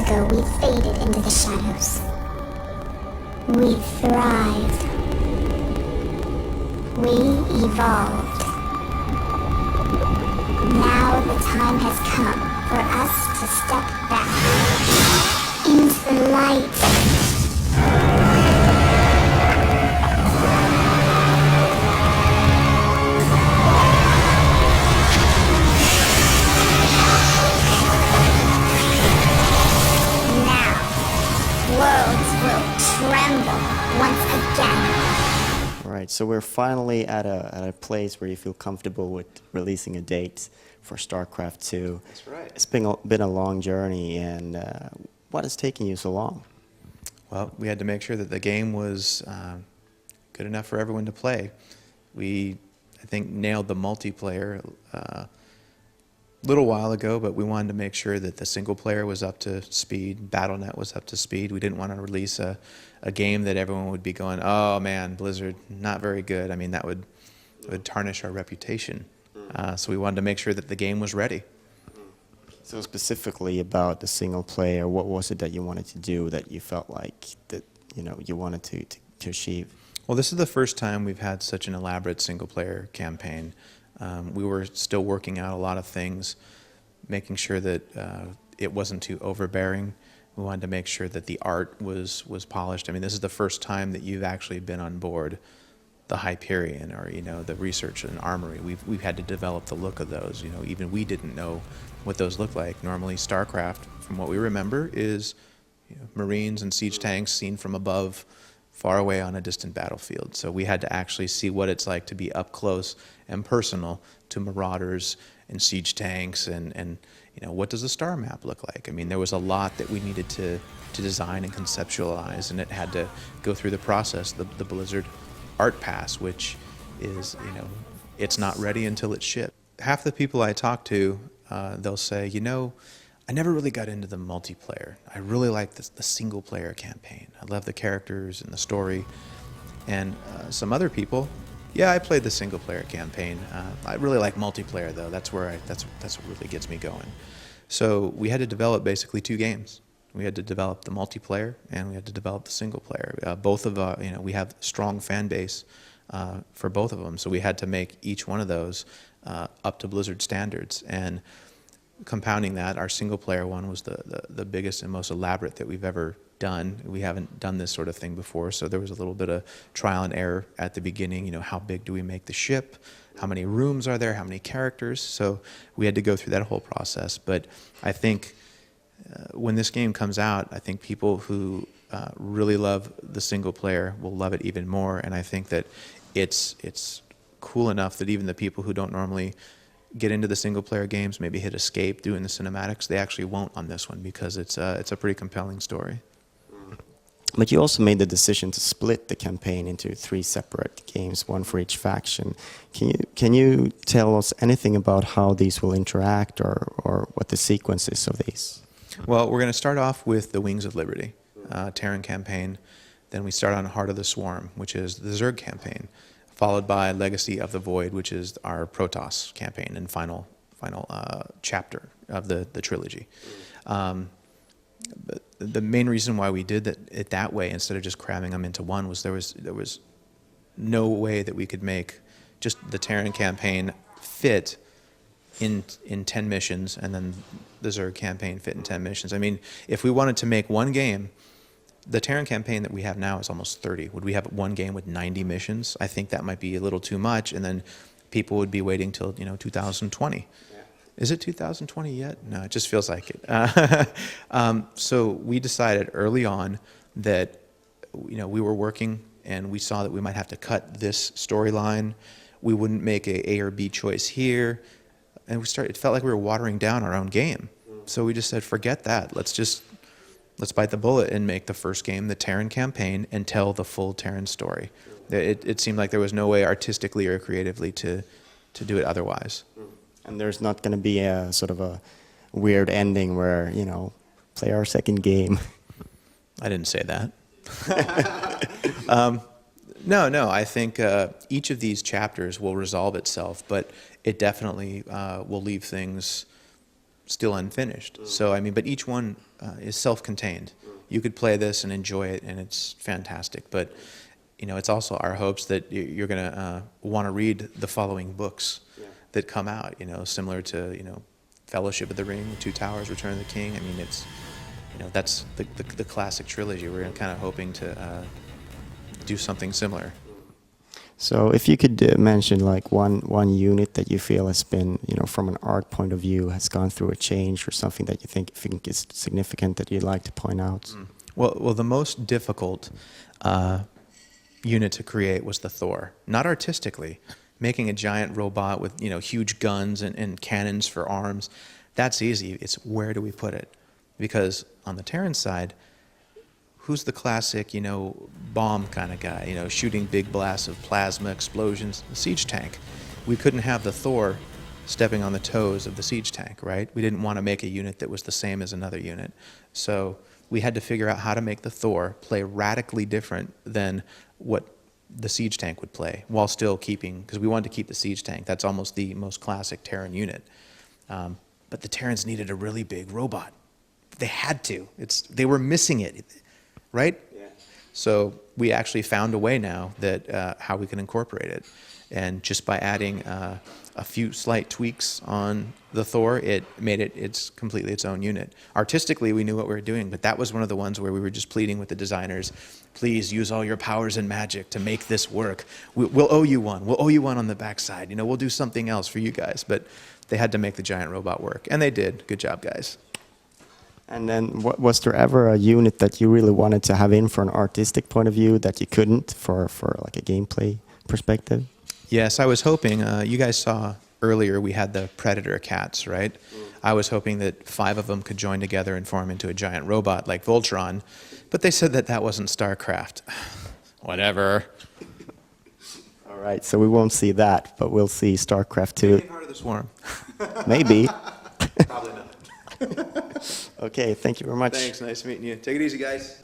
ago, we faded into the shadows. We thrived. We evolved. Now the time has come for us to step back into the light. Worlds will tremble once again. All right, so we're finally at a place where you feel comfortable with releasing a date for Starcraft II. That's right. It's been a long journey, and what is taking you so long? Well, we had to make sure that the game was good enough for everyone to play. We, I think, nailed the multiplayer little while ago, but we wanted to make sure that the single player was up to speed, Battle.net was up to speed. We didn't want to release a game that everyone would be going, oh man, Blizzard, not very good. I mean, that would tarnish our reputation. So we wanted to make sure that the game was ready. So specifically about the single player, what was it that you wanted to do that you felt like that you wanted to achieve? Well, this is the first time we've had such an elaborate single player campaign. We were still working out a lot of things, making sure that it wasn't too overbearing. We wanted to make sure that the art was polished. I mean, this is the first time that you've actually been on board the Hyperion or the Research and Armory. We've had to develop the look of those. Even we didn't know what those look like. Normally, StarCraft, from what we remember, is Marines and siege tanks seen from above, far away on a distant battlefield. So we had to actually see what it's like to be up close and personal to marauders and siege tanks and what does a star map look like? I mean, there was a lot that we needed to design and conceptualize, and it had to go through the process, the Blizzard Art Pass, which is, it's not ready until it's shipped. Half the people I talk to, they'll say, I never really got into the multiplayer. I really like the single player campaign. I love the characters and the story. And some other people, yeah, I played the single player campaign. I really like multiplayer though. That's what really gets me going. So we had to develop basically two games. We had to develop the multiplayer and we had to develop the single player. Both of we have strong fan base for both of them. So we had to make each one of those up to Blizzard standards. And compounding that, our single player one was the biggest and most elaborate that we've ever done. We haven't done this sort of thing before, so there was a little bit of trial and error at the beginning. How big do we make the ship? How many rooms are there? How many characters? So we had to go through that whole process. But I think when this game comes out, I think people who really love the single player will love it even more. And I think that it's cool enough that even the people who don't normally get into the single player games, maybe hit escape doing the cinematics, they actually won't on this one because it's a pretty compelling story. But you also made the decision to split the campaign into 3 separate games, one for each faction. Can you tell us anything about how these will interact or what the sequence is of these? Well, we're going to start off with the Wings of Liberty, Terran campaign. Then we start on Heart of the Swarm, which is the Zerg campaign, followed by Legacy of the Void, which is our Protoss campaign and final chapter of the trilogy. But the main reason why we did it that way instead of just cramming them into one was there was no way that we could make just the Terran campaign fit in 10 missions and then the Zerg campaign fit in 10 missions. I mean, if we wanted to make one game, the Terran campaign that we have now is almost 30. Would we have one game with 90 missions? I think that might be a little too much, and then people would be waiting till 2020. Is it 2020 yet? No, it just feels like it. So we decided early on that we were working and we saw that we might have to cut this storyline. We wouldn't make a or B choice here, and it felt like we were watering down our own game. So we just said, forget that. Let's bite the bullet and make the first game the Terran campaign and tell the full Terran story. It seemed like there was no way artistically or creatively to do it otherwise. And there's not going to be a sort of a weird ending where, play our second game. I didn't say that. No, I think each of these chapters will resolve itself, but it definitely will leave things still unfinished. So I mean, but each one is self-contained. You could play this and enjoy it, and it's fantastic. But you know, it's also our hopes that you're going to want to read the following books that come out. You know, similar to Fellowship of the Ring, Two Towers, Return of the King. I mean, it's that's the classic trilogy. We're kind of hoping to do something similar. So if you could mention like one unit that you feel has been, from an art point of view, has gone through a change, or something that you think is significant that you'd like to point out. Well, the most difficult unit to create was the Thor. Not artistically, making a giant robot with huge guns and cannons for arms. That's easy. It's where do we put it? Because on the Terran side, who's the classic, bomb kind of guy, shooting big blasts of plasma explosions? The siege tank. We couldn't have the Thor stepping on the toes of the siege tank, right? We didn't want to make a unit that was the same as another unit. So we had to figure out how to make the Thor play radically different than what the siege tank would play, while still keeping, because we wanted to keep the siege tank. That's almost the most classic Terran unit. But the Terrans needed a really big robot. They had to. They were missing it. Right? Yeah. So we actually found a way now that how we can incorporate it. And just by adding a few slight tweaks on the Thor, it made it's completely its own unit. Artistically, we knew what we were doing, but that was one of the ones where we were just pleading with the designers, please use all your powers and magic to make this work. We'll owe you one. We'll owe you one on the backside. We'll do something else for you guys. But they had to make the giant robot work. And they did. Good job, guys. And then, was there ever a unit that you really wanted to have in for an artistic point of view that you couldn't for like a gameplay perspective? Yes, I was hoping. You guys saw earlier we had the Predator cats, right? I was hoping that 5 of them could join together and form into a giant robot like Voltron, but they said that wasn't Starcraft. Whatever. All right, so we won't see that, but we'll see Starcraft II. Maybe part of the swarm. Maybe. Probably not. Okay, thank you very much. Thanks, nice meeting you. Take it easy, guys.